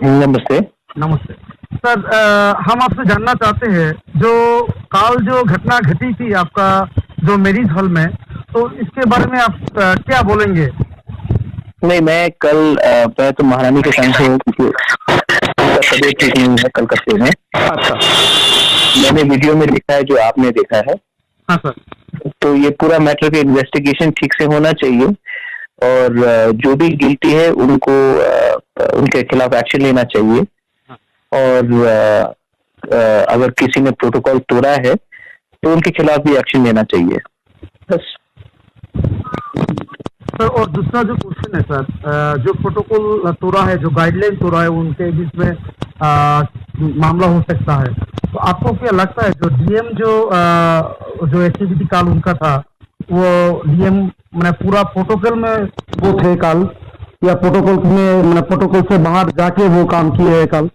नमस्ते। नमस्ते सर। हम आपसे जानना चाहते हैं जो घटना घटी थी आपका जो मैरिज हॉल में, तो इसके बारे में आप क्या बोलेंगे? नहीं, मैं तो महारानी के संग से हूँ क्योंकि उनका तबीयत ठीक नहीं है कलकत्ते में। अच्छा। मैंने वीडियो में देखा है जो आपने देखा है। हाँ सर। तो ये पूरा मैटर का इन्वेस्टिगेशन ठीक से होना चाहिए और जो भी गिल्टी है उनको उनके खिलाफ एक्शन लेना चाहिए और अगर किसी ने प्रोटोकॉल तोड़ा है तो उनके खिलाफ भी एक्शन लेना चाहिए, बस। सर और दूसरा जो क्वेश्चन है सर, जो प्रोटोकॉल तोड़ा है, जो गाइडलाइन तोड़ा है, उनके बीच में मामला हो सकता है। तो आपको क्या लगता है जो डीएम जो एक्टिविटी काल उनका था, वो डीएम मैंने पूरा प्रोटोकॉल में वो थे काल, या प्रोटोकॉल में मैंने प्रोटोकॉल से बाहर जाके वो काम किए है काल?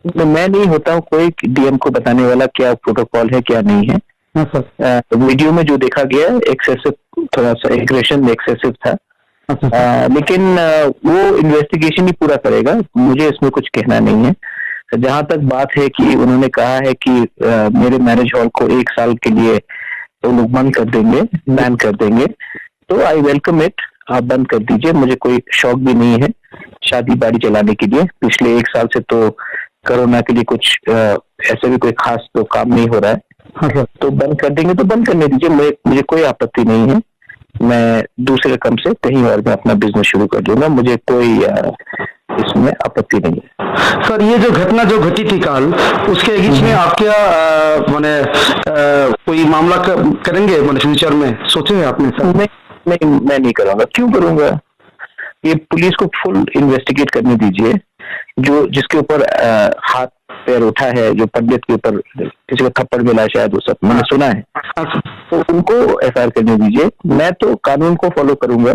तो मैं नहीं होता हूँ कोई डीएम को बताने वाला क्या प्रोटोकॉल है क्या नहीं है। हाँ सर। वीडियो में जो देखा गया एक्सेसिव, थोड़ा सा एग्रेशन एक्सेसिव था। अच्छा। लेकिन वो इन्वेस्टिगेशन ही पूरा करेगा, मुझे इसमें कुछ कहना नहीं है। जहां तक बात है कि उन्होंने कहा है कि मेरे मैरिज हॉल को 1 साल के लिए वो लोग बंद कर देंगे, बैन कर देंगे, तो आई वेलकम इट। आप बंद कर दीजिए, मुझे कोई शौक भी नहीं है शादी बाड़ी चलाने के लिए। पिछले 1 साल से तो कोरोना के लिए कुछ ऐसे भी कोई खास तो काम नहीं हो रहा है। हाँ सर। तो बंद कर देंगे तो बंद करने दीजिए, मुझे कोई आपत्ति नहीं है। मैं दूसरे रकम से कहीं और मैं अपना बिजनेस शुरू कर दूंगा, मुझे कोई इसमें आपत्ति नहीं है। सर ये जो घटना जो घटी थी काल, उसके बीच में आप क्या माने कोई मामला करेंगे माने फ्यूचर में, सोचे हैं आपने सर? नहीं, मैं नहीं करूंगा। क्यों करूंगा? ये पुलिस को फुल इन्वेस्टिगेट करने दीजिए। जो जिसके ऊपर हाथ पैर उठा है, जो पंडित के ऊपर किसी को थप्पड़ मिला शायद, वो सब मैंने सुना है, तो उनको एफआईआर करने दीजिए। मैं तो कानून को फॉलो करूंगा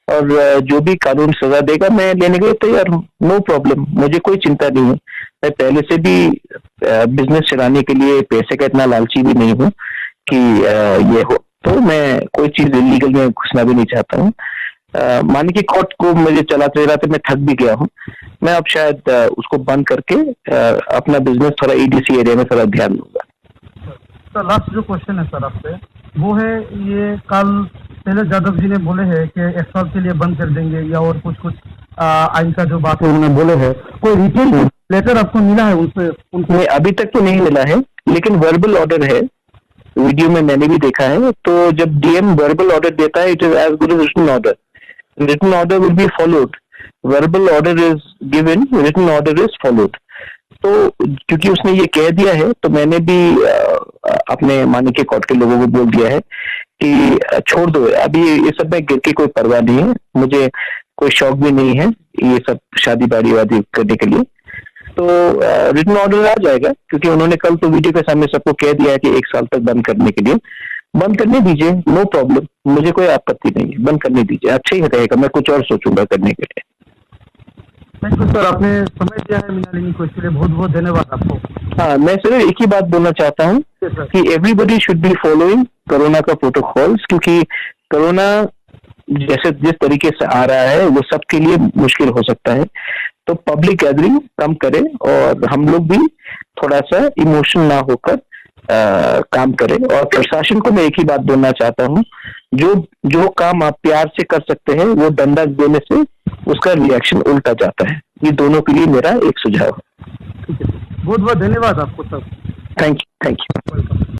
और जो भी कानून सजा देगा मैं लेने के लिए तैयार हूँ, नो प्रॉब्लम। मुझे कोई चिंता नहीं है। मैं पहले से भी बिजनेस चलाने के लिए पैसे का इतना लालची भी नहीं हूँ कि ये हो, तो मैं कोई चीज इलीगल में घुसना भी नहीं चाहता हूँ। मान के कोर्ट को मुझे चलाते चलाते मैं थक भी गया हूँ। मैं अब शायद उसको बंद करके अपना बिजनेस थोड़ा ईडीसी एरिया में थोड़ा ध्यान दूंगा। सर लास्ट जो क्वेश्चन है सर आपसे, वो है ये कल शैलेश यादव जी ने बोले हैं कि 1 साल के लिए बंद कर देंगे या और कुछ आइन का जो बात है उन्होंने बोले हैं। कोई रिटर्न लेटर आपको मिला है उनसे? उनको अभी तक तो नहीं मिला है, लेकिन वर्बल ऑर्डर है। वीडियो में मैंने भी देखा है। तो जब डीएम वर्बल ऑर्डर देता है, it is as good as written order. Written order will be followed. Verbal order is given, written order is followed. तो क्योंकि उसने ये कह दिया है, तो मैंने भी अपने माननीय कोर्ट के लोगों को बोल दिया है कि छोड़ दो, अभी ये सब में गिर की कोई परवाह नहीं है, मुझे कोई शौक भी नहीं है ये सब शादी बाड़ी वादी करने के लिए। तो रिटन ऑर्डर आ जाएगा, क्योंकि उन्होंने कल तो वीडियो के सामने सबको कह दिया है कि 1 साल तक बंद करने के लिए। बंद करने दीजिए, नो प्रॉब्लम, मुझे कोई आपत्ति नहीं है, बंद करने दीजिए, अच्छा ही रहेगा। मैं कुछ और सोचूंगा करने के लिए। थैंक यू सर, आपने समय दिया है मीनालिनी को, इसके लिए बहुत बहुत धन्यवाद आपको। हाँ, मैं सिर्फ एक ही बात बोलना चाहता हूँ कि everybody should be following corona का प्रोटोकॉल्स, क्योंकि कोरोना जैसे जिस तरीके से आ रहा है वो सबके लिए मुश्किल हो सकता है। तो पब्लिक गैदरिंग कम करें और हम लोग भी थोड़ा सा इमोशनल ना होकर काम करें। और प्रशासन को मैं एक ही बात बोलना चाहता हूँ, जो काम आप प्यार से कर सकते हैं वो डंडा देने से उसका रिएक्शन उल्टा जाता है। ये दोनों के लिए मेरा एक सुझाव है। बहुत बहुत धन्यवाद आपको सर। Thank you.